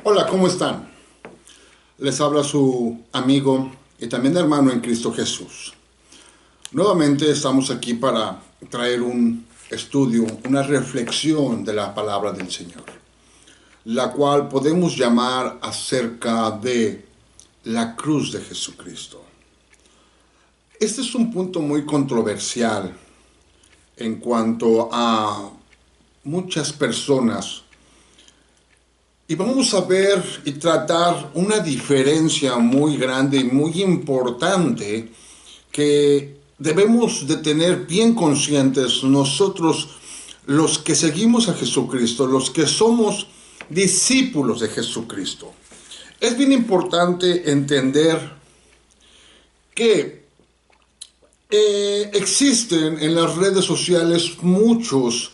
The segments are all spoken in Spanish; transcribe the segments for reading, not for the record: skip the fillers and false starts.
Hola, ¿cómo están? Les habla su amigo y también hermano en Cristo Jesús. Nuevamente estamos aquí para traer un estudio, una reflexión de la palabra del Señor, la cual podemos llamar acerca de la cruz de Jesucristo. Este es un punto muy controversial en cuanto a muchas personas. Y vamos a ver y tratar una diferencia muy grande y muy importante que debemos de tener bien conscientes nosotros, los que seguimos a Jesucristo, los que somos discípulos de Jesucristo. Es bien importante entender que existen en las redes sociales muchos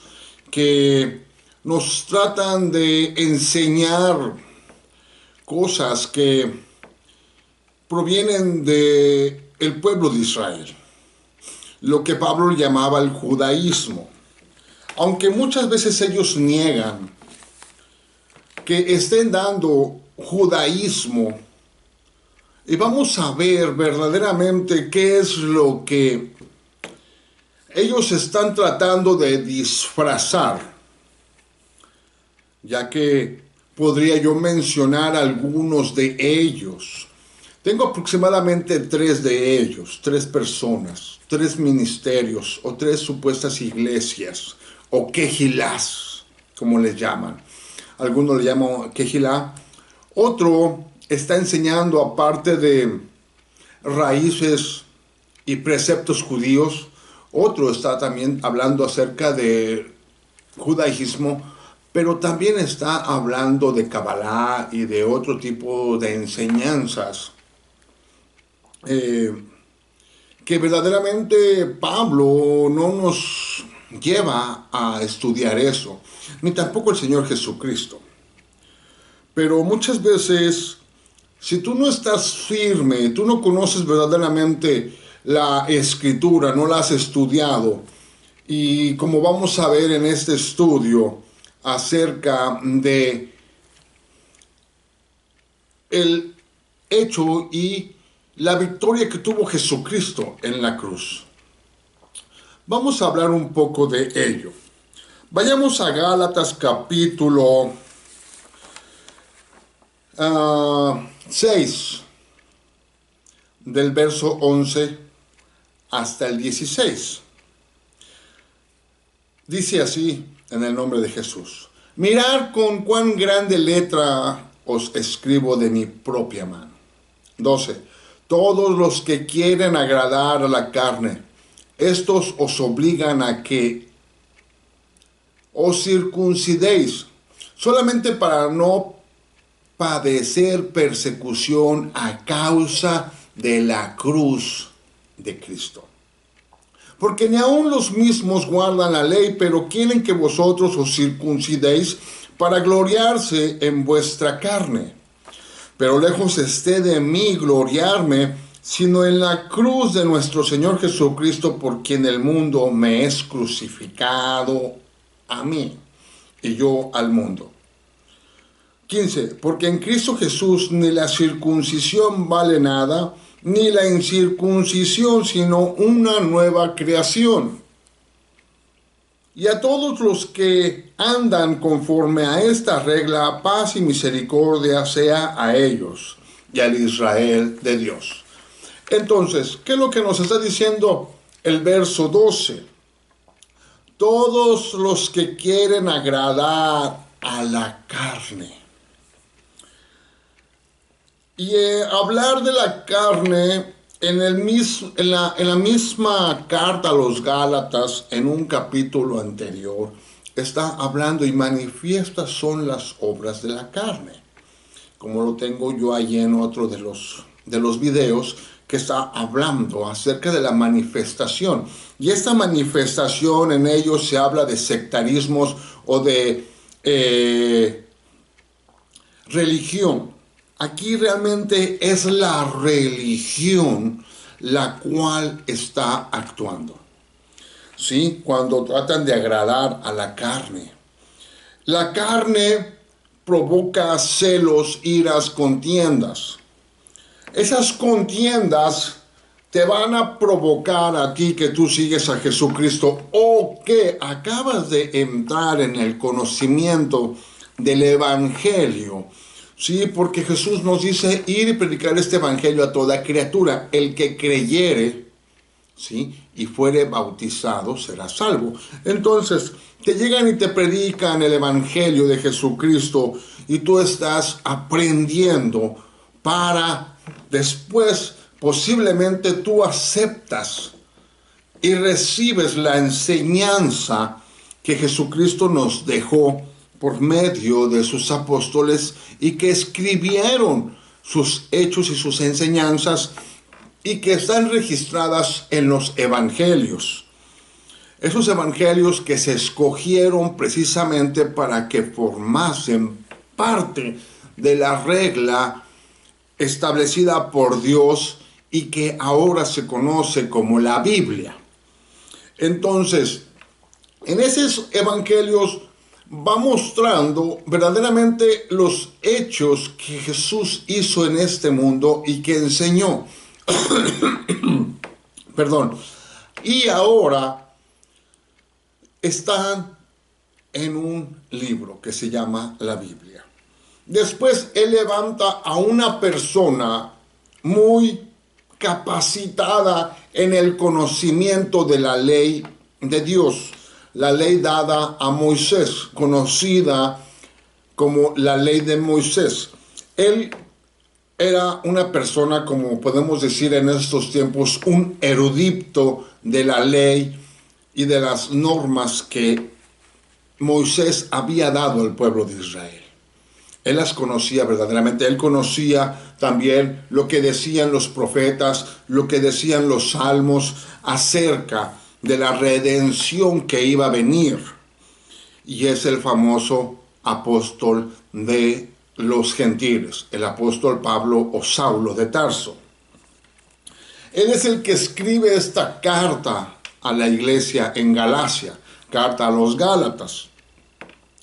que nos tratan de enseñar cosas que provienen de el pueblo de Israel, lo que Pablo llamaba el judaísmo. Aunque muchas veces ellos niegan que estén dando judaísmo, y vamos a ver verdaderamente qué es lo que ellos están tratando de disfrazar, ya que podría yo mencionar algunos de ellos. Tengo aproximadamente tres de ellos, tres personas, tres ministerios o tres supuestas iglesias o quejilás, como les llaman. Algunos le llaman quejilá. Otro está enseñando, aparte de raíces y preceptos judíos, otro está también hablando acerca de judaísmo, pero también está hablando de Kabbalah y de otro tipo de enseñanzas que verdaderamente Pablo no nos lleva a estudiar eso, ni tampoco el Señor Jesucristo. Pero muchas veces, si tú no estás firme, tú no conoces verdaderamente la Escritura, no la has estudiado, y como vamos a ver en este estudio acerca de el hecho y la victoria que tuvo Jesucristo en la cruz. Vamos a hablar un poco de ello. Vayamos a Gálatas capítulo 6, del verso 11 hasta el 16. Dice así, en el nombre de Jesús: mirad con cuán grande letra os escribo de mi propia mano. 12. Todos los que quieren agradar a la carne, estos os obligan a que os circuncidéis, solamente para no padecer persecución a causa de la cruz de Cristo. Porque ni aun los mismos guardan la ley, pero quieren que vosotros os circuncidéis para gloriarse en vuestra carne. Pero lejos esté de mí gloriarme, sino en la cruz de nuestro Señor Jesucristo, por quien el mundo me es crucificado a mí, y yo al mundo. 15. Porque en Cristo Jesús ni la circuncisión vale nada, ni la incircuncisión, sino una nueva creación. Y a todos los que andan conforme a esta regla, paz y misericordia sea a ellos y al Israel de Dios. Entonces, ¿qué es lo que nos está diciendo el verso 12? Todos los que quieren agradar a la carne. Y hablar de la carne en la misma carta a los Gálatas, en un capítulo anterior, está hablando y manifiestas son las obras de la carne. Como lo tengo yo allí en otro de los videos, que está hablando acerca de la manifestación. Y esta manifestación, en ellos se habla de sectarismos o de religión. Aquí realmente es la religión la cual está actuando, ¿sí? Cuando tratan de agradar a la carne. La carne provoca celos, iras, contiendas. Esas contiendas te van a provocar a ti que tú sigues a Jesucristo o que acabas de entrar en el conocimiento del Evangelio. Sí, porque Jesús nos dice ir y predicar este Evangelio a toda criatura. El que creyere, ¿sí?, y fuere bautizado será salvo. Entonces, te llegan y te predican el Evangelio de Jesucristo y tú estás aprendiendo para después posiblemente tú aceptas y recibes la enseñanza que Jesucristo nos dejó por medio de sus apóstoles y que escribieron sus hechos y sus enseñanzas y que están registradas en los evangelios. Esos evangelios que se escogieron precisamente para que formasen parte de la regla establecida por Dios y que ahora se conoce como la Biblia. Entonces, en esos evangelios va mostrando verdaderamente los hechos que Jesús hizo en este mundo y que enseñó. Perdón. Y ahora están en un libro que se llama la Biblia. Después él levanta a una persona muy capacitada en el conocimiento de la ley de Dios, la ley dada a Moisés, conocida como la ley de Moisés. Él era una persona, como podemos decir en estos tiempos, un erudito de la ley y de las normas que Moisés había dado al pueblo de Israel. Él las conocía verdaderamente. Él conocía también lo que decían los profetas, lo que decían los salmos acerca de la redención que iba a venir. Y es el famoso apóstol de los gentiles, el apóstol Pablo o Saulo de Tarso. Él es el que escribe esta carta a la iglesia en Galacia, carta a los Gálatas.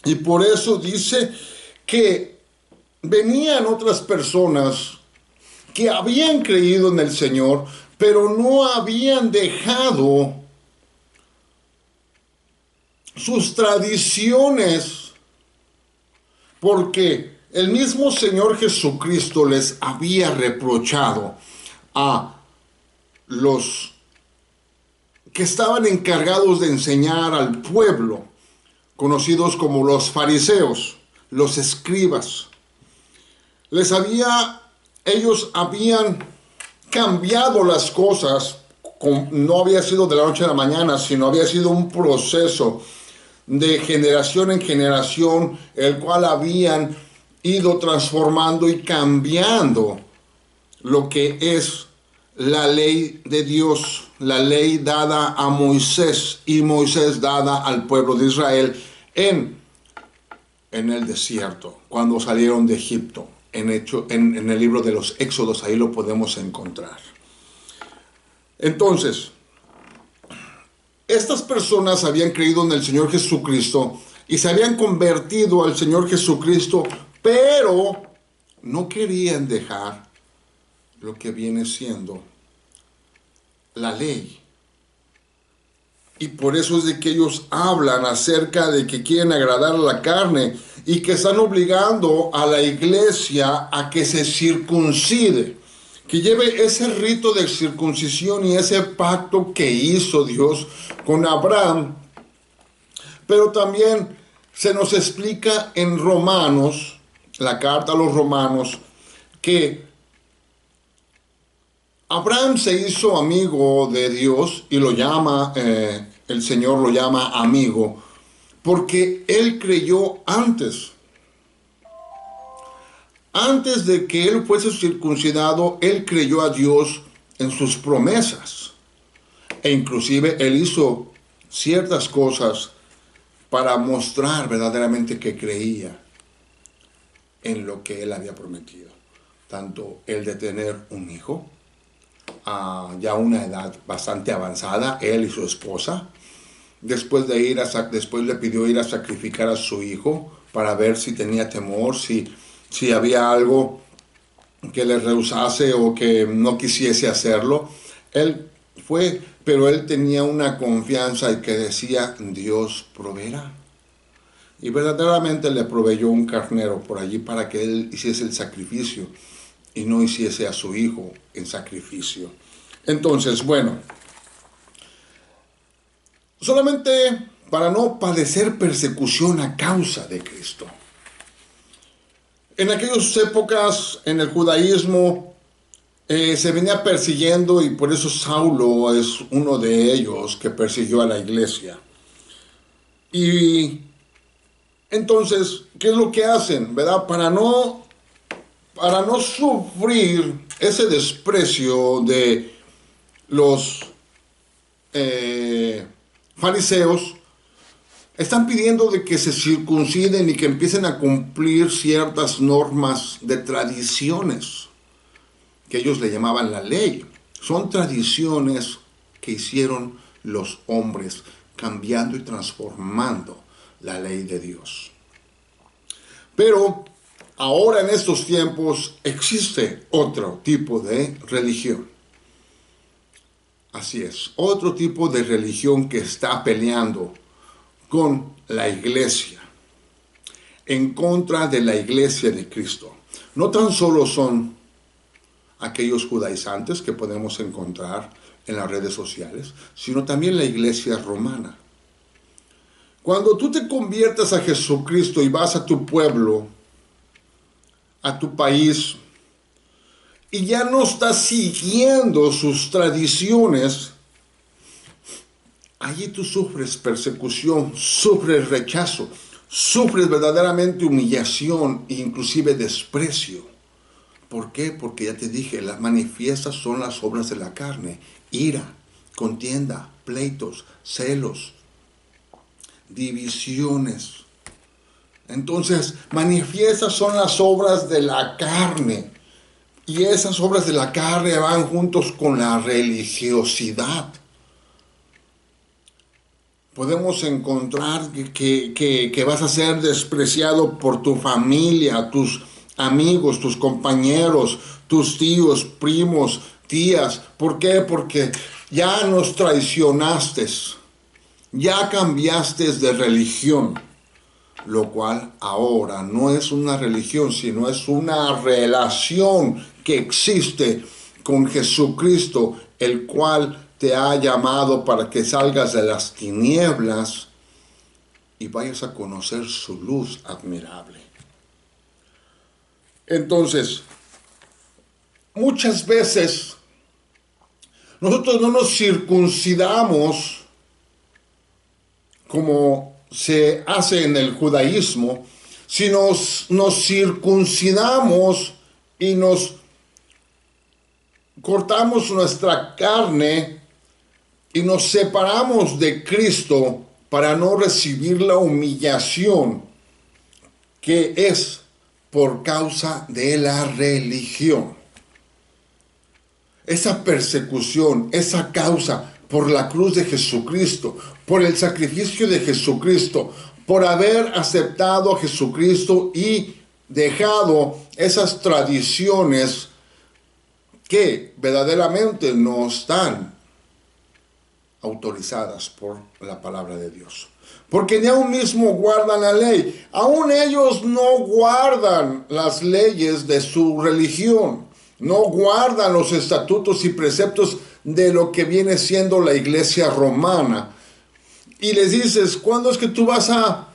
Y por eso dice que venían otras personas que habían creído en el Señor, pero no habían dejado sus tradiciones, porque el mismo Señor Jesucristo les había reprochado a los que estaban encargados de enseñar al pueblo, conocidos como los fariseos, los escribas. Ellos habían cambiado las cosas, no había sido de la noche a la mañana, sino había sido un proceso de generación en generación, el cual habían ido transformando y cambiando lo que es la ley de Dios, la ley dada a Moisés y Moisés dada al pueblo de Israel en el desierto, cuando salieron de Egipto. En el libro de los Éxodos, ahí lo podemos encontrar. Entonces, estas personas habían creído en el Señor Jesucristo y se habían convertido al Señor Jesucristo, pero no querían dejar lo que viene siendo la ley. Y por eso es de que ellos hablan acerca de que quieren agradar a la carne y que están obligando a la iglesia a que se circuncide, que lleve ese rito de circuncisión y ese pacto que hizo Dios con Abraham. Pero también se nos explica en Romanos, la carta a los Romanos, que Abraham se hizo amigo de Dios y lo llama, el Señor lo llama amigo, porque él creyó antes. Antes de que él fuese circuncidado, él creyó a Dios en sus promesas. E inclusive él hizo ciertas cosas para mostrar verdaderamente que creía en lo que él había prometido. Tanto el de tener un hijo, ya a una edad bastante avanzada, él y su esposa. Después le pidió ir a sacrificar a su hijo para ver si tenía temor, si había algo que le rehusase o que no quisiese hacerlo. Él fue, pero él tenía una confianza y que decía, Dios proveerá. Y verdaderamente le proveyó un carnero por allí para que él hiciese el sacrificio y no hiciese a su hijo en sacrificio. Entonces, bueno, solamente para no padecer persecución a causa de Cristo. En aquellas épocas, en el judaísmo, se venía persiguiendo, y por eso Saulo es uno de ellos que persiguió a la iglesia. Y entonces, ¿qué es lo que hacen? ¿Verdad? Para no sufrir ese desprecio de los fariseos, están pidiendo de que se circunciden y que empiecen a cumplir ciertas normas de tradiciones, que ellos le llamaban la ley. Son tradiciones que hicieron los hombres, cambiando y transformando la ley de Dios. Pero ahora en estos tiempos existe otro tipo de religión. Así es, otro tipo de religión que está peleando con la iglesia, en contra de la iglesia de Cristo. No tan solo son aquellos judaizantes que podemos encontrar en las redes sociales, sino también la iglesia romana. Cuando tú te conviertas a Jesucristo y vas a tu pueblo, a tu país, y ya no estás siguiendo sus tradiciones, allí tú sufres persecución, sufres rechazo, sufres verdaderamente humillación e inclusive desprecio. ¿Por qué? Porque ya te dije, las manifiestas son las obras de la carne: ira, contienda, pleitos, celos, divisiones. Entonces, manifiestas son las obras de la carne. Y esas obras de la carne van juntos con la religiosidad. Podemos encontrar que vas a ser despreciado por tu familia, tus amigos, tus compañeros, tus tíos, primos, tías. ¿Por qué? Porque ya nos traicionaste, ya cambiaste de religión, lo cual ahora no es una religión, sino es una relación que existe con Jesucristo, el cual te ha llamado para que salgas de las tinieblas y vayas a conocer su luz admirable. Entonces, muchas veces nosotros no nos circuncidamos como se hace en el judaísmo, sino nos circuncidamos y nos cortamos nuestra carne y nos separamos de Cristo para no recibir la humillación que es por causa de la religión. Esa persecución, esa causa por la cruz de Jesucristo, por el sacrificio de Jesucristo, por haber aceptado a Jesucristo y dejado esas tradiciones que verdaderamente no están autorizadas por la palabra de Dios. Porque ni aún mismo guardan la ley. Aún ellos no guardan las leyes de su religión. No guardan los estatutos y preceptos de lo que viene siendo la iglesia romana. Y les dices, ¿cuándo es que tú vas a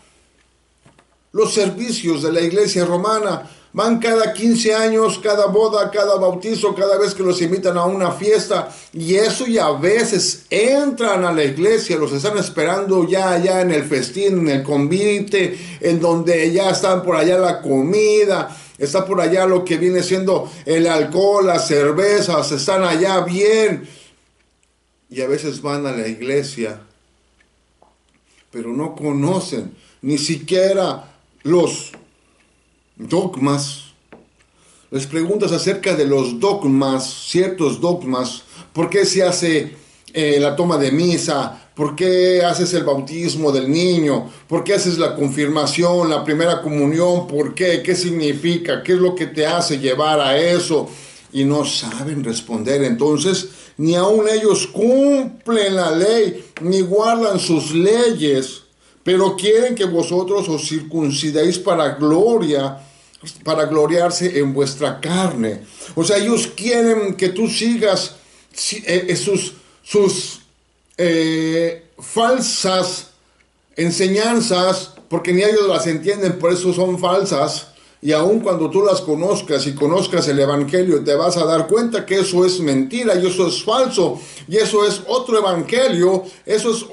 los servicios de la iglesia romana? Van cada 15 años, cada boda, cada bautizo, cada vez que los invitan a una fiesta. Y eso, y a veces entran a la iglesia, los están esperando ya allá en el festín, en el convite, en donde ya están por allá la comida, está por allá lo que viene siendo el alcohol, las cervezas, están allá bien. Y a veces van a la iglesia, pero no conocen ni siquiera los dogmas. Les preguntas acerca de los dogmas, ciertos dogmas, por qué se hace la toma de misa? ¿Por qué haces el bautismo del niño? ¿Por qué haces la confirmación, la primera comunión? ¿Por qué? ¿Qué significa? ¿Qué es lo que te hace llevar a eso? Y no saben responder. Entonces, ni aun ellos cumplen la ley, ni guardan sus leyes, pero quieren que vosotros os circuncidéis para gloriarse en vuestra carne. O sea, ellos quieren que tú sigas sus falsas enseñanzas, porque ni ellos las entienden, por eso son falsas. Y aun cuando tú las conozcas y conozcas el evangelio, te vas a dar cuenta que eso es mentira y eso es falso. Y eso es otro evangelio, eso es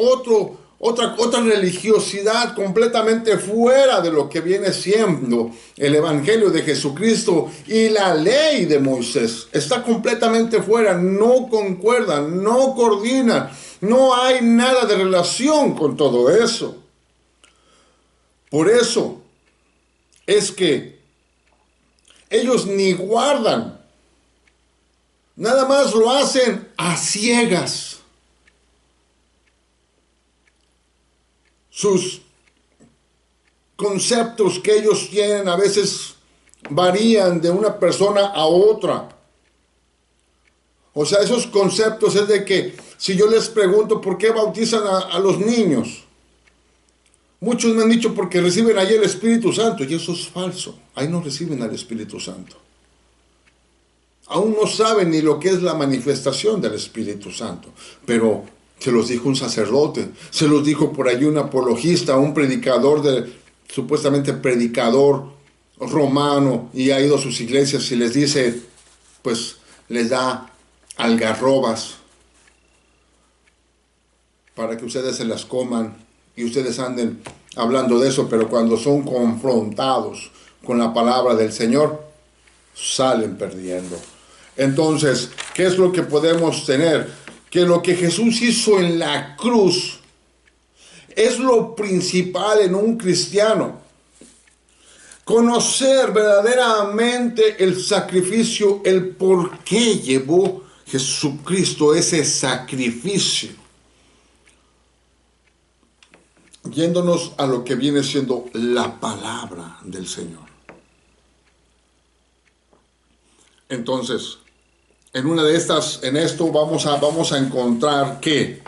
otra religiosidad completamente fuera de lo que viene siendo el evangelio de Jesucristo y la ley de Moisés. Está completamente fuera, no concuerdan, no coordinan, no hay nada de relación con todo eso. Por eso es que ellos ni guardan, nada más lo hacen a ciegas. Sus conceptos que ellos tienen a veces varían de una persona a otra. O sea, esos conceptos es de que si yo les pregunto por qué bautizan a los niños, muchos me han dicho porque reciben allí el Espíritu Santo, y eso es falso. Ahí no reciben al Espíritu Santo. Aún no saben ni lo que es la manifestación del Espíritu Santo, pero se los dijo un sacerdote, se los dijo por ahí un apologista, un predicador, supuestamente predicador romano, y ha ido a sus iglesias y les dice, pues les da algarrobas para que ustedes se las coman y ustedes anden hablando de eso, pero cuando son confrontados con la palabra del Señor, salen perdiendo. Entonces, ¿qué es lo que podemos tener? Que lo que Jesús hizo en la cruz es lo principal en un cristiano. Conocer verdaderamente el sacrificio, el por qué llevó Jesucristo ese sacrificio. Yéndonos a lo que viene siendo la palabra del Señor. Entonces, en esto vamos a encontrar que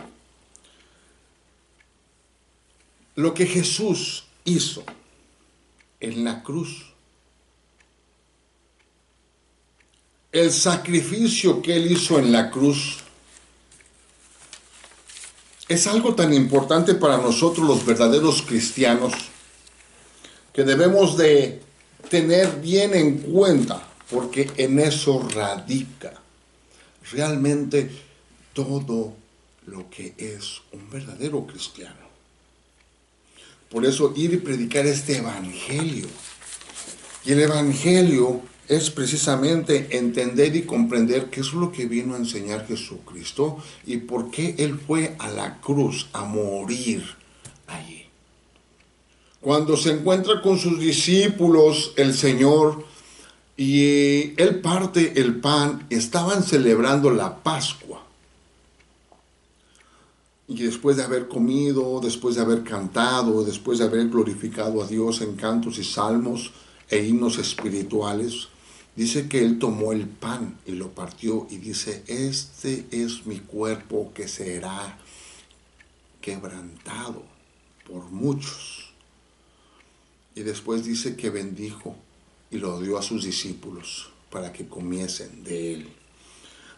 lo que Jesús hizo en la cruz, el sacrificio que Él hizo en la cruz, es algo tan importante para nosotros los verdaderos cristianos que debemos de tener bien en cuenta, porque en eso radica realmente todo lo que es un verdadero cristiano. Por eso ir y predicar este evangelio. Y el evangelio es precisamente entender y comprender qué es lo que vino a enseñar Jesucristo y por qué Él fue a la cruz a morir allí. Cuando se encuentra con sus discípulos, el Señor, y Él parte el pan, estaban celebrando la Pascua. Y después de haber comido, después de haber cantado, después de haber glorificado a Dios en cantos y salmos e himnos espirituales, dice que Él tomó el pan y lo partió y dice, este es mi cuerpo que será quebrantado por muchos. Y después dice que bendijo y lo dio a sus discípulos para que comiesen de él.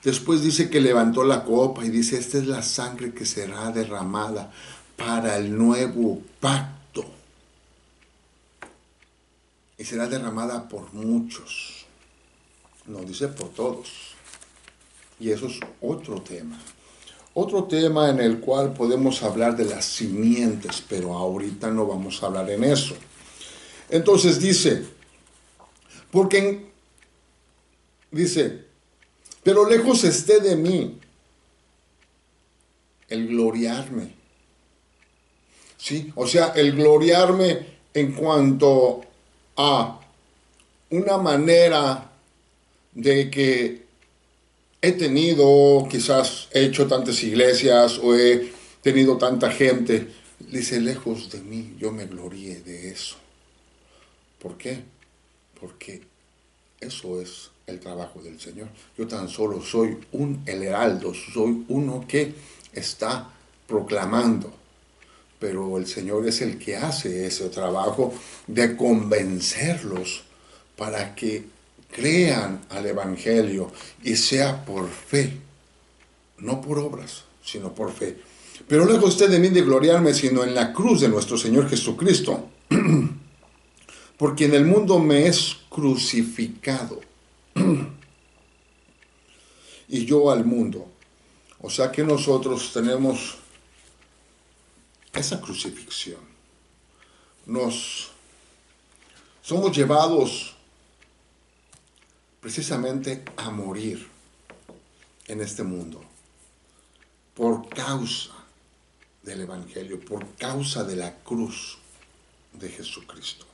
Después dice que levantó la copa y dice, esta es la sangre que será derramada para el nuevo pacto. Y será derramada por muchos. No dice por todos. Y eso es otro tema. Otro tema en el cual podemos hablar de las simientes, pero ahorita no vamos a hablar en eso. Entonces dice, pero lejos esté de mí el gloriarme. ¿Sí? O sea, el gloriarme en cuanto a una manera de que quizás he hecho tantas iglesias o he tenido tanta gente. Dice, lejos de mí, yo me gloríe de eso. ¿Por qué? Porque eso es el trabajo del Señor. Yo tan solo soy el heraldo, soy uno que está proclamando. Pero el Señor es el que hace ese trabajo de convencerlos para que crean al Evangelio y sea por fe, no por obras, sino por fe. Pero lejos usted de mí de gloriarme, sino en la cruz de nuestro Señor Jesucristo, porque en el mundo me es crucificado y yo al mundo. O sea que nosotros tenemos esa crucifixión. Somos llevados precisamente a morir en este mundo por causa del Evangelio, por causa de la cruz de Jesucristo.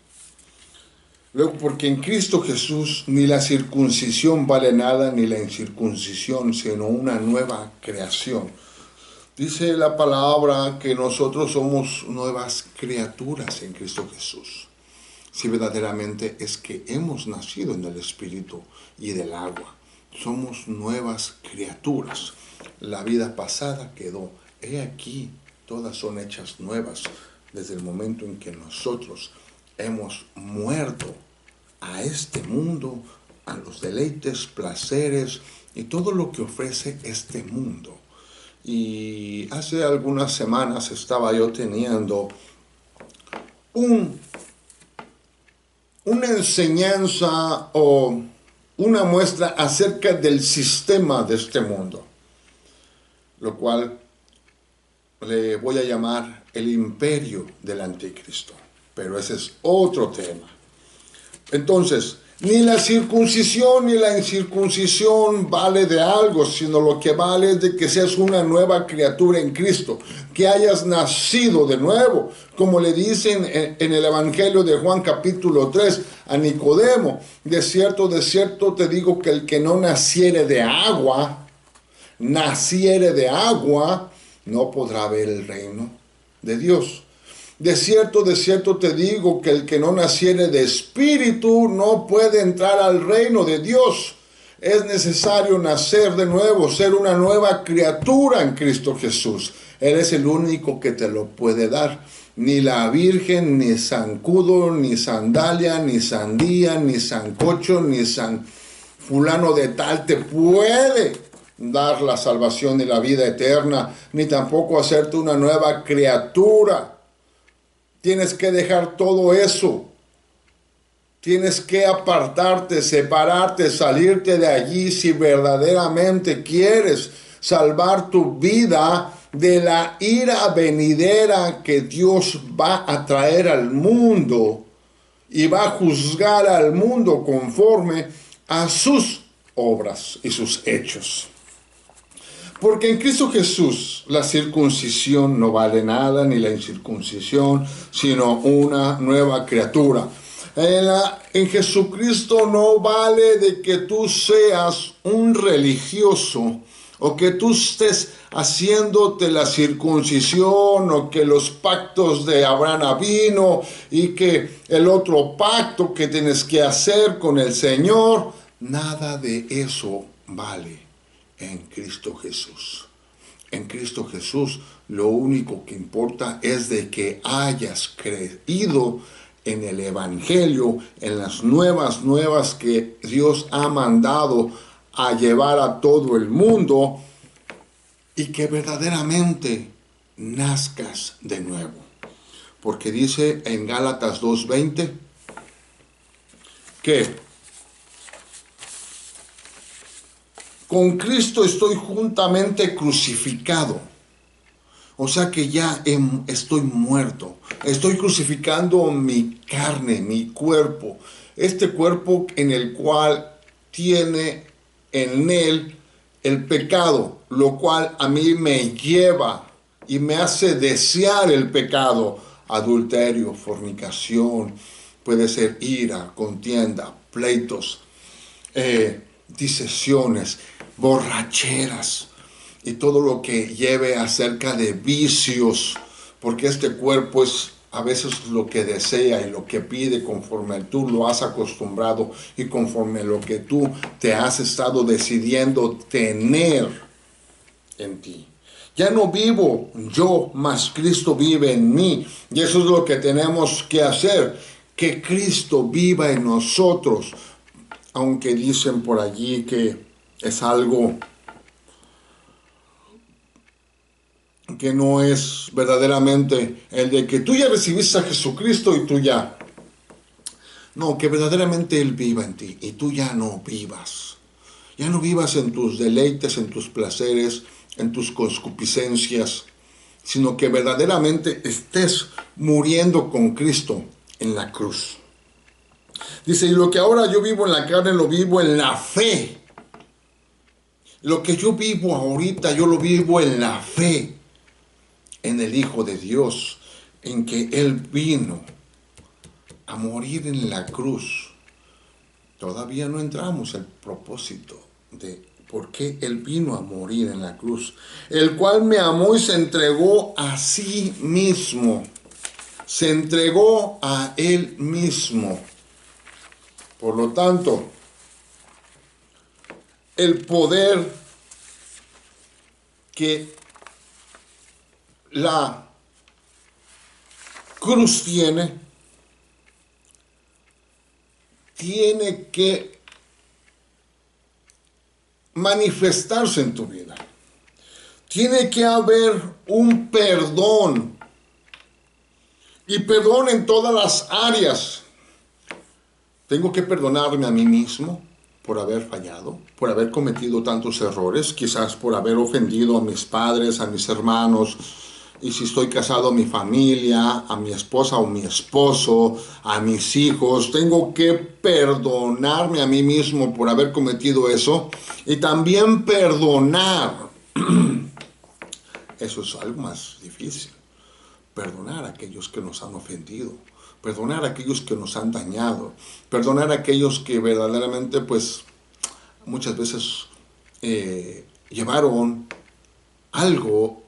Luego, porque en Cristo Jesús ni la circuncisión vale nada, ni la incircuncisión, sino una nueva creación. Dice la palabra que nosotros somos nuevas criaturas en Cristo Jesús. Si verdaderamente es que hemos nacido en el Espíritu y del agua. Somos nuevas criaturas. La vida pasada quedó. He aquí, todas son hechas nuevas desde el momento en que nosotros hemos muerto a este mundo, a los deleites, placeres y todo lo que ofrece este mundo. Y hace algunas semanas estaba yo teniendo una enseñanza o una muestra acerca del sistema de este mundo, lo cual le voy a llamar el imperio del anticristo, pero ese es otro tema. Entonces, ni la circuncisión ni la incircuncisión vale de algo, sino lo que vale es de que seas una nueva criatura en Cristo, que hayas nacido de nuevo, como le dicen en el Evangelio de Juan capítulo 3 a Nicodemo, de cierto te digo que el que no naciere de agua, no podrá ver el reino de Dios. De cierto te digo que el que no naciere de espíritu no puede entrar al reino de Dios. Es necesario nacer de nuevo, ser una nueva criatura en Cristo Jesús. Él es el único que te lo puede dar. Ni la Virgen, ni zancudo, ni sandalia, ni sandía, ni sancocho, ni san fulano de tal te puede dar la salvación y la vida eterna, ni tampoco hacerte una nueva criatura. Tienes que dejar todo eso. Tienes que apartarte, separarte, salirte de allí si verdaderamente quieres salvar tu vida de la ira venidera que Dios va a traer al mundo y va a juzgar al mundo conforme a sus obras y sus hechos. Porque en Cristo Jesús la circuncisión no vale nada, ni la incircuncisión, sino una nueva criatura. En Jesucristo no vale de que tú seas un religioso o que tú estés haciéndote la circuncisión o que los pactos de Abraham vino y que el otro pacto que tienes que hacer con el Señor. Nada de eso vale en Cristo Jesús. En Cristo Jesús lo único que importa es de que hayas creído en el Evangelio, en las nuevas que Dios ha mandado a llevar a todo el mundo y que verdaderamente nazcas de nuevo. Porque dice en Gálatas 2:20 que con Cristo estoy juntamente crucificado. O sea que ya estoy muerto. Estoy crucificando mi carne, mi cuerpo. Este cuerpo en el cual tiene en él el pecado, lo cual a mí me lleva y me hace desear el pecado. Adulterio, fornicación, puede ser ira, contienda, pleitos, disensiones. borracheras y todo lo que lleve acerca de vicios, porque este cuerpo es a veces lo que desea y lo que pide conforme tú lo has acostumbrado y conforme lo que tú te has estado decidiendo tener en ti. Ya no vivo yo, mas Cristo vive en mí. Y eso es lo que tenemos que hacer, que Cristo viva en nosotros. Aunque dicen por allí que es algo que no es verdaderamente el de que tú ya recibiste a Jesucristo y tú ya. No, que verdaderamente Él viva en ti y tú ya no vivas. Ya no vivas en tus deleites, en tus placeres, en tus concupiscencias, sino que verdaderamente estés muriendo con Cristo en la cruz. Dice, y lo que ahora yo vivo en la carne, lo vivo en la fe. Lo que yo vivo ahorita, yo lo vivo en la fe, en el Hijo de Dios, en que Él vino a morir en la cruz. Todavía no entramos al propósito de por qué Él vino a morir en la cruz. El cual me amó y se entregó a sí mismo. Se entregó a Él mismo. Por lo tanto, el poder que la cruz tiene que manifestarse en tu vida. Tiene que haber un perdón. Y perdón en todas las áreas. Tengo que perdonarme a mí mismo por haber fallado, por haber cometido tantos errores, quizás por haber ofendido a mis padres, a mis hermanos, y si estoy casado, a mi familia, a mi esposa o mi esposo, a mis hijos. Tengo que perdonarme a mí mismo por haber cometido eso y también perdonar. Eso es algo más difícil. Perdonar a aquellos que nos han ofendido, perdonar a aquellos que nos han dañado, perdonar a aquellos que verdaderamente, pues, muchas veces llevaron algo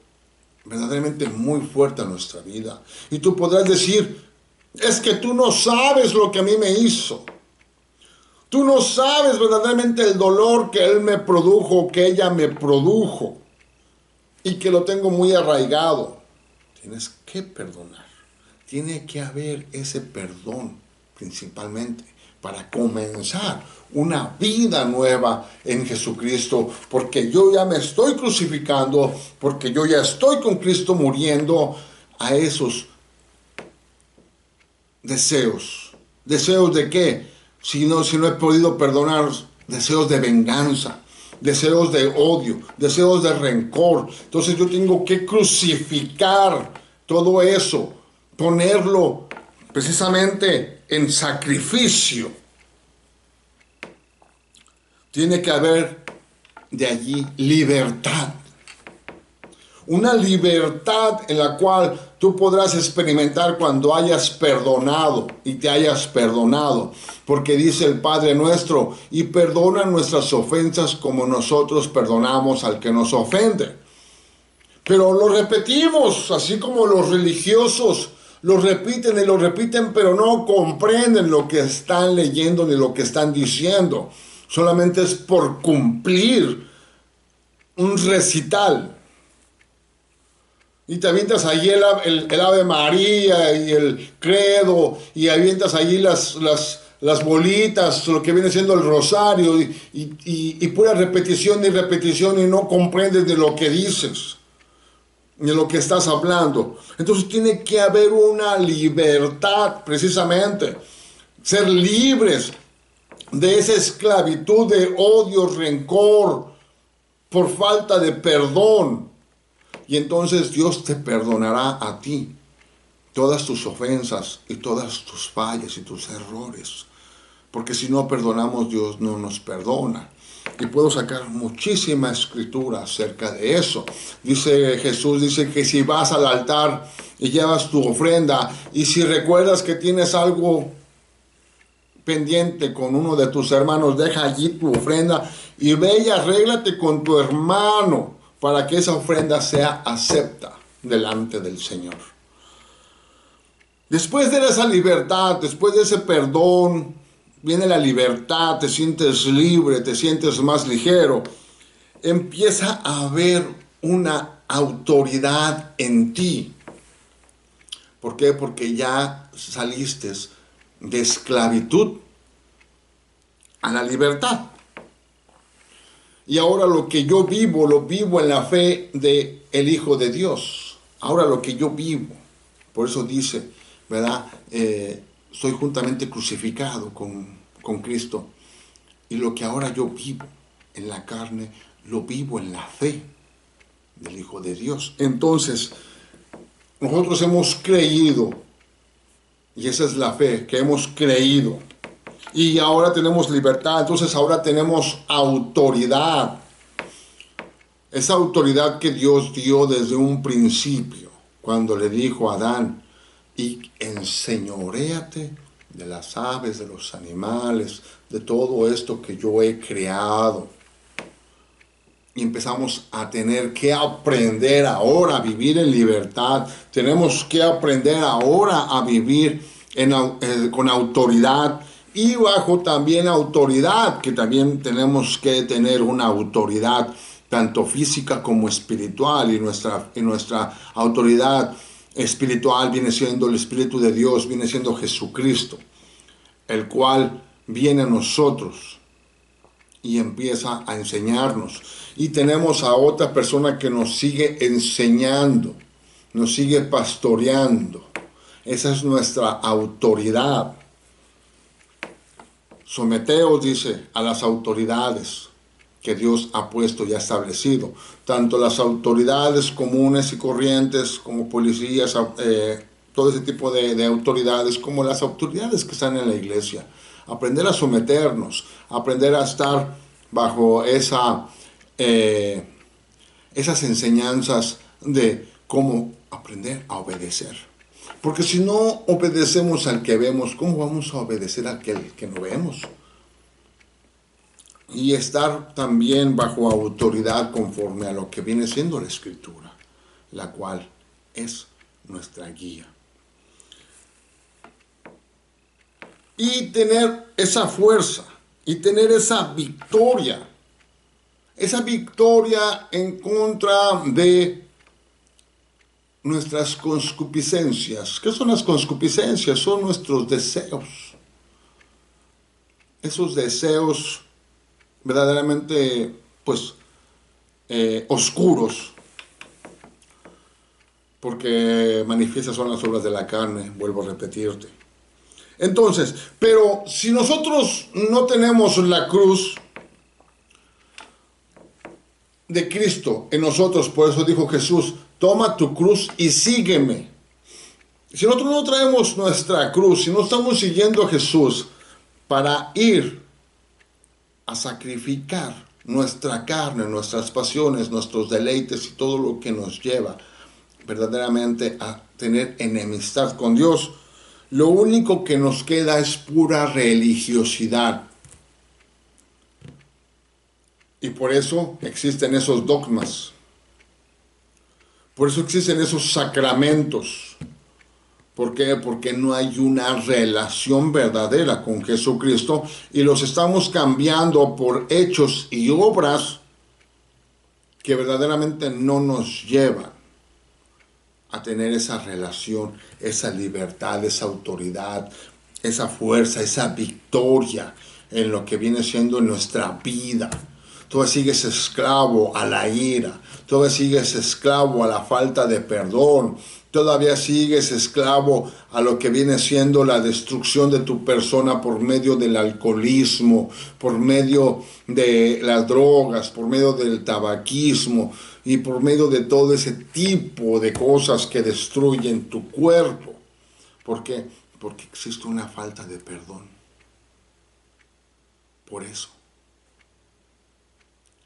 verdaderamente muy fuerte a nuestra vida. Y tú podrás decir, es que tú no sabes lo que a mí me hizo. Tú no sabes verdaderamente el dolor que él me produjo, que ella me produjo, y que lo tengo muy arraigado. Tienes que perdonar. Tiene que haber ese perdón principalmente para comenzar una vida nueva en Jesucristo, porque yo ya me estoy crucificando, porque yo ya estoy con Cristo muriendo a esos deseos. ¿Deseos de qué? Si no he podido perdonar, deseos de venganza, deseos de odio, deseos de rencor. Entonces yo tengo que crucificar todo eso, ponerlo precisamente en sacrificio. Tiene que haber de allí libertad. Una libertad en la cual tú podrás experimentar cuando hayas perdonado y te hayas perdonado. Porque dice el Padre nuestro, y perdona nuestras ofensas como nosotros perdonamos al que nos ofende. Pero lo repetimos, así como los religiosos lo repiten y lo repiten, pero no comprenden lo que están leyendo ni lo que están diciendo. Solamente es por cumplir un recital. Y te avientas allí el Ave María y el credo, y avientas allí las bolitas, lo que viene siendo el rosario, y pura repetición y repetición, y no comprendes de lo que dices, ni de lo que estás hablando. Entonces tiene que haber una libertad, precisamente, ser libres de esa esclavitud de odio, rencor, por falta de perdón. Y entonces Dios te perdonará a ti todas tus ofensas y todas tus fallas y tus errores. Porque si no perdonamos, Dios no nos perdona. Y puedo sacar muchísima escritura acerca de eso. Dice Jesús, dice que si vas al altar y llevas tu ofrenda, y si recuerdas que tienes algo pendiente con uno de tus hermanos, deja allí tu ofrenda y ve y arréglate con tu hermano para que esa ofrenda sea acepta delante del Señor. Después de esa libertad, después de ese perdón, viene la libertad, te sientes libre, te sientes más ligero. Empieza a haber una autoridad en ti. ¿Por qué? Porque ya saliste de esclavitud a la libertad. Y ahora lo que yo vivo, lo vivo en la fe del Hijo de Dios. Ahora lo que yo vivo. Por eso dice, ¿verdad? Soy juntamente crucificado con Cristo. Y lo que ahora yo vivo en la carne, lo vivo en la fe del Hijo de Dios. Entonces, nosotros hemos creído, y esa es la fe, que hemos creído. Y ahora tenemos libertad, entonces ahora tenemos autoridad. Esa autoridad que Dios dio desde un principio, cuando le dijo a Adán, y enseñoréate de las aves, de los animales, de todo esto que yo he creado. Y empezamos a tener que aprender ahora a vivir en libertad. Tenemos que aprender ahora a vivir con autoridad y bajo también autoridad, que también tenemos que tener una autoridad tanto física como espiritual. Y nuestra autoridad espiritual viene siendo el Espíritu de Dios, viene siendo Jesucristo, el cual viene a nosotros y empieza a enseñarnos. Y tenemos a otra persona que nos sigue enseñando, nos sigue pastoreando. Esa es nuestra autoridad. Someteos, dice, a las autoridades que Dios ha puesto y ha establecido. Tanto las autoridades comunes y corrientes como policías, todo ese tipo de autoridades, como las autoridades que están en la iglesia. Aprender a someternos, aprender a estar bajo esas enseñanzas de cómo aprender a obedecer. Porque si no obedecemos al que vemos, ¿cómo vamos a obedecer a aquel que no vemos? Y estar también bajo autoridad conforme a lo que viene siendo la Escritura, la cual es nuestra guía. Y tener esa fuerza, y tener esa victoria en contra de nuestras concupiscencias. ¿Qué son las concupiscencias? Son nuestros deseos. Esos deseos verdaderamente, pues, oscuros, porque manifiestas son las obras de la carne, vuelvo a repetirte. Entonces, pero si nosotros no tenemos la cruz de Cristo en nosotros, por eso dijo Jesús, toma tu cruz y sígueme. Si nosotros no traemos nuestra cruz, si no estamos siguiendo a Jesús para ir a sacrificar nuestra carne, nuestras pasiones, nuestros deleites y todo lo que nos lleva verdaderamente a tener enemistad con Dios, lo único que nos queda es pura religiosidad. Y por eso existen esos dogmas. Por eso existen esos sacramentos. ¿Por qué? Porque no hay una relación verdadera con Jesucristo y los estamos cambiando por hechos y obras que verdaderamente no nos llevan a tener esa relación, esa libertad, esa autoridad, esa fuerza, esa victoria en lo que viene siendo nuestra vida. Todavía sigues esclavo a la ira, todavía sigues esclavo a la falta de perdón, todavía sigues esclavo a lo que viene siendo la destrucción de tu persona por medio del alcoholismo, por medio de las drogas, por medio del tabaquismo y por medio de todo ese tipo de cosas que destruyen tu cuerpo. ¿Por qué? Porque existe una falta de perdón. Por eso.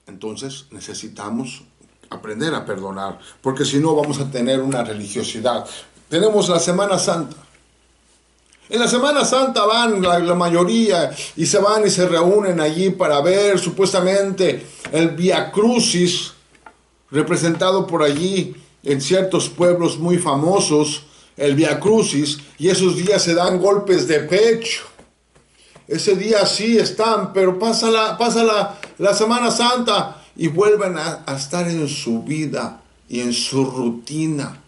Entonces necesitamos aprender a perdonar, porque si no vamos a tener una religiosidad. Tenemos la Semana Santa. En la Semana Santa van la mayoría y se van y se reúnen allí para ver supuestamente el Vía Crucis representado por allí en ciertos pueblos muy famosos, el Vía Crucis, y esos días se dan golpes de pecho. Ese día sí están, pero pasa la Semana Santa y vuelven a estar en su vida y en su rutina,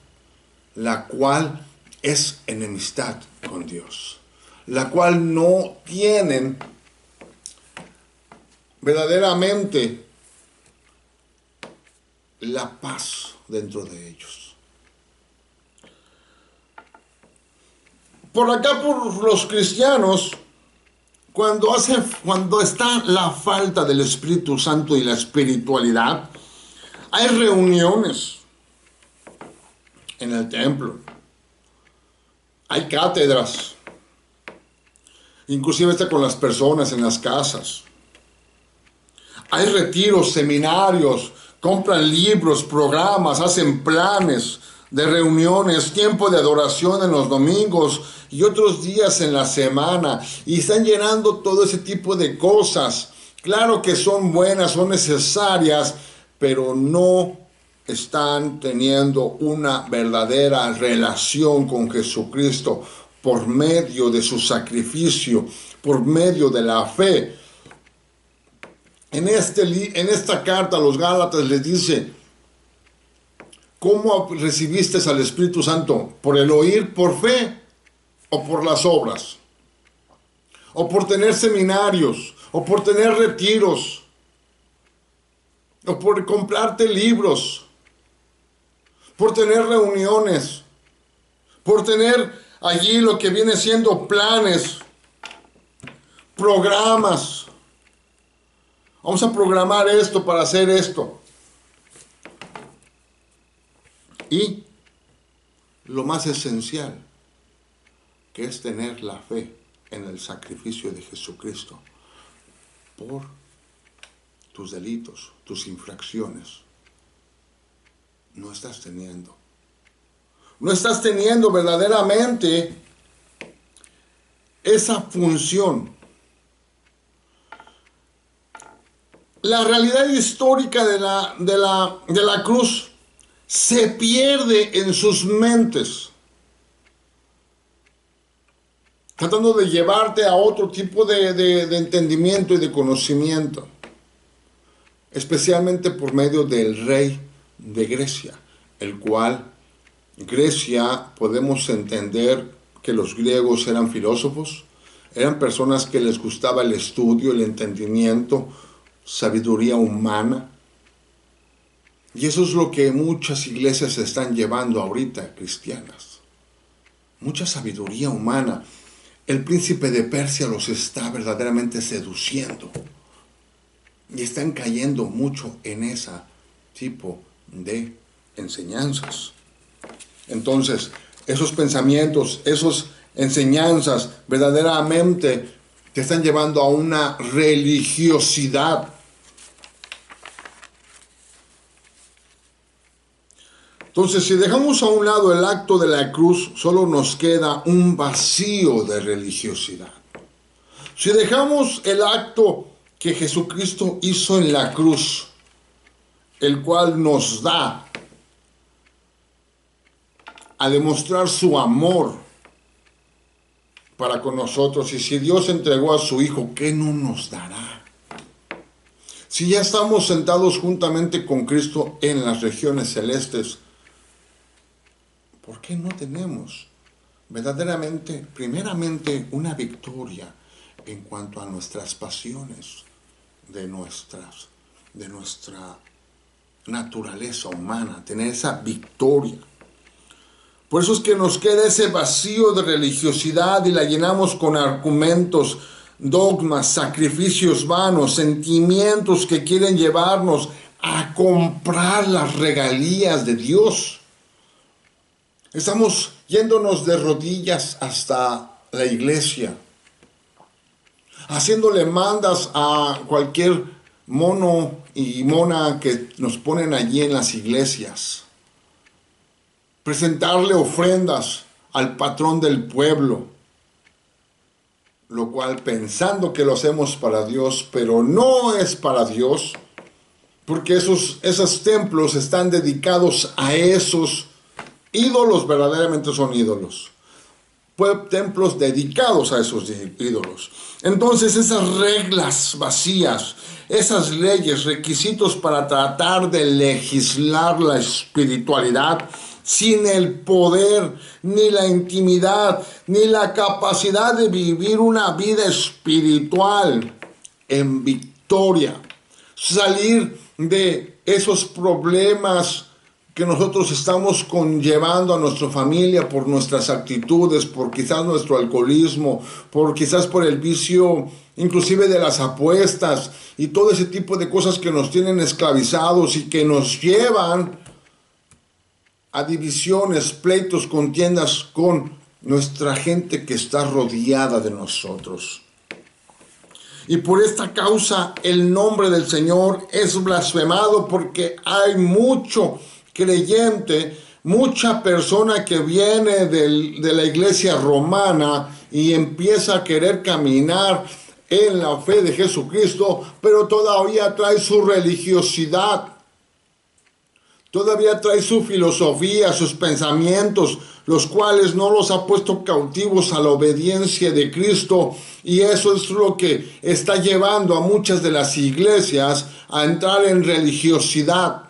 la cual es enemistad con Dios, la cual no tienen verdaderamente la paz dentro de ellos. Por acá, por los cristianos, cuando está la falta del Espíritu Santo y la espiritualidad, hay reuniones en el templo, hay cátedras, inclusive está con las personas en las casas, hay retiros, seminarios, compran libros, programas, hacen planes de reuniones, tiempo de adoración en los domingos y otros días en la semana, y están llenando todo ese tipo de cosas. Claro que son buenas, son necesarias, pero no están teniendo una verdadera relación con Jesucristo por medio de su sacrificio, por medio de la fe. En esta carta a los Gálatas les dice: ¿cómo recibiste al Espíritu Santo? ¿Por el oír por fe o por las obras? ¿O por tener seminarios? ¿O por tener retiros? ¿O por comprarte libros? ¿Por tener reuniones? ¿Por tener allí lo que viene siendo planes, programas? Vamos a programar esto para hacer esto. Y lo más esencial, que es tener la fe en el sacrificio de Jesucristo por tus delitos, tus infracciones. No estás teniendo. No estás teniendo verdaderamente esa función. La realidad histórica de la cruz se pierde en sus mentes, tratando de llevarte a otro tipo de entendimiento y de conocimiento, especialmente por medio del rey de Grecia, el cual Grecia podemos entender que los griegos eran filósofos, eran personas que les gustaba el estudio, el entendimiento, sabiduría humana. Y eso es lo que muchas iglesias están llevando ahorita, cristianas. Mucha sabiduría humana. El príncipe de Persia los está verdaderamente seduciendo. Y están cayendo mucho en ese tipo de enseñanzas. Entonces, esos pensamientos, esas enseñanzas verdaderamente te están llevando a una religiosidad. Entonces, si dejamos a un lado el acto de la cruz, solo nos queda un vacío de religiosidad. Si dejamos el acto que Jesucristo hizo en la cruz, el cual nos da a demostrar su amor para con nosotros, y si Dios entregó a su Hijo, ¿qué no nos dará? Si ya estamos sentados juntamente con Cristo en las regiones celestes, ¿por qué no tenemos verdaderamente, primeramente, una victoria en cuanto a nuestras pasiones, de nuestra naturaleza humana, tener esa victoria? Por eso es que nos queda ese vacío de religiosidad y la llenamos con argumentos, dogmas, sacrificios vanos, sentimientos que quieren llevarnos a comprar las regalías de Dios. Estamos yéndonos de rodillas hasta la iglesia, haciéndole mandas a cualquier mono y mona que nos ponen allí en las iglesias. Presentarle ofrendas al patrón del pueblo. lo cual pensando que lo hacemos para Dios, pero no es para Dios, porque esos templos están dedicados a esos ídolos, verdaderamente son ídolos. Pues templos dedicados a esos ídolos. Entonces esas reglas vacías, esas leyes, requisitos para tratar de legislar la espiritualidad sin el poder, ni la intimidad, ni la capacidad de vivir una vida espiritual en victoria. Salir de esos problemas que nosotros estamos conllevando a nuestra familia por nuestras actitudes, por quizás nuestro alcoholismo, quizás por el vicio inclusive de las apuestas y todo ese tipo de cosas que nos tienen esclavizados y que nos llevan a divisiones, pleitos, contiendas con nuestra gente que está rodeada de nosotros. Y por esta causa el nombre del Señor es blasfemado, porque hay mucho creyente, mucha persona que viene de la iglesia romana y empieza a querer caminar en la fe de Jesucristo, pero todavía trae su religiosidad, todavía trae su filosofía, sus pensamientos, los cuales no los ha puesto cautivos a la obediencia de Cristo, y eso es lo que está llevando a muchas de las iglesias a entrar en religiosidad.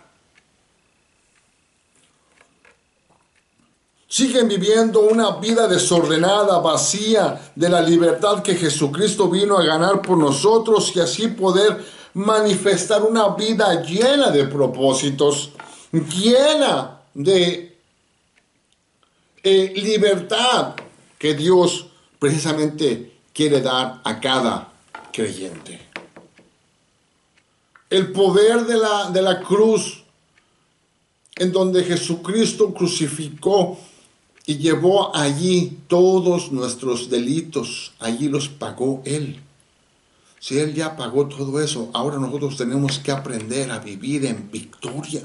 Siguen viviendo una vida desordenada, vacía de la libertad que Jesucristo vino a ganar por nosotros, y así poder manifestar una vida llena de propósitos, llena de libertad que Dios precisamente quiere dar a cada creyente. El poder de la cruz, en donde Jesucristo crucificó y llevó allí todos nuestros delitos, allí los pagó Él. Si Él ya pagó todo eso, ahora nosotros tenemos que aprender a vivir en victoria.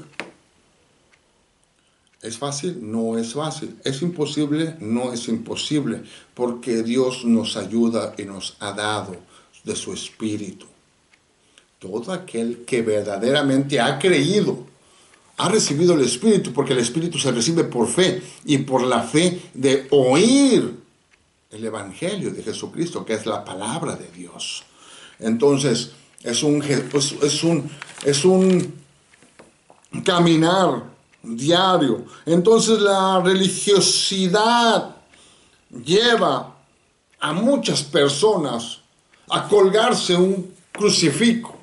¿Es fácil? No es fácil. ¿Es imposible? No es imposible, porque Dios nos ayuda y nos ha dado de su Espíritu. Todo aquel que verdaderamente ha creído, ha recibido el Espíritu, porque el Espíritu se recibe por fe, y por la fe de oír el Evangelio de Jesucristo, que es la palabra de Dios. Entonces, es un caminar diario. Entonces, la religiosidad lleva a muchas personas a colgarse un crucifijo,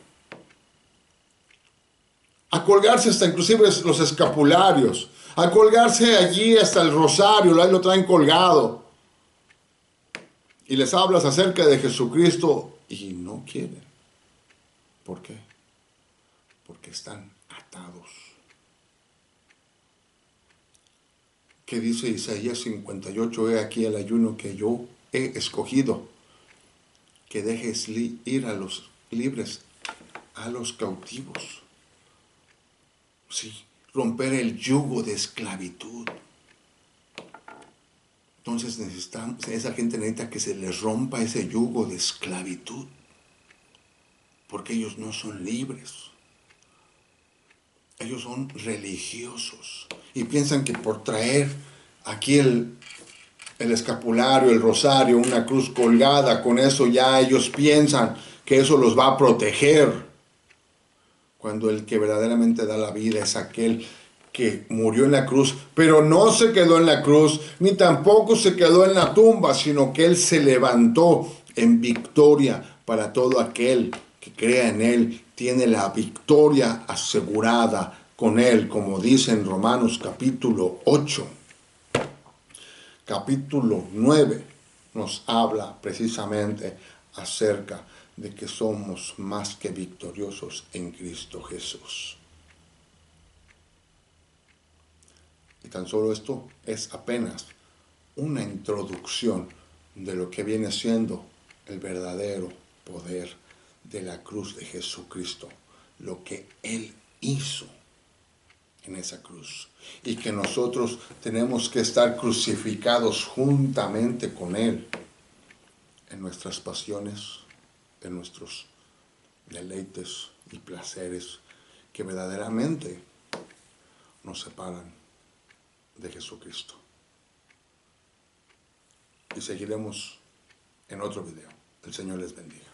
a colgarse hasta inclusive los escapularios, a colgarse allí hasta el rosario, ahí lo traen colgado. Y les hablas acerca de Jesucristo y no quieren. ¿Por qué? Porque están atados. ¿Qué dice Isaías 58? He aquí el ayuno que yo he escogido, que dejes ir a los libres, a los cautivos. Sí, romper el yugo de esclavitud. Entonces esa gente necesita que se les rompa ese yugo de esclavitud, porque ellos no son libres. Ellos son religiosos y piensan que por traer aquí el escapulario, el rosario, una cruz colgada, con eso ya ellos piensan que eso los va a proteger. Cuando el que verdaderamente da la vida es aquel que murió en la cruz, pero no se quedó en la cruz, ni tampoco se quedó en la tumba, sino que Él se levantó en victoria para todo aquel que crea en Él. Tiene la victoria asegurada con Él, como dice en Romanos capítulo 8. Capítulo 9 nos habla precisamente acerca de que somos más que victoriosos en Cristo Jesús. Y tan solo esto es apenas una introducción de lo que viene siendo el verdadero poder de la cruz de Jesucristo, lo que Él hizo en esa cruz, y que nosotros tenemos que estar crucificados juntamente con Él en nuestras pasiones, en nuestros deleites y placeres que verdaderamente nos separan de Jesucristo. Y seguiremos en otro video. El Señor les bendiga.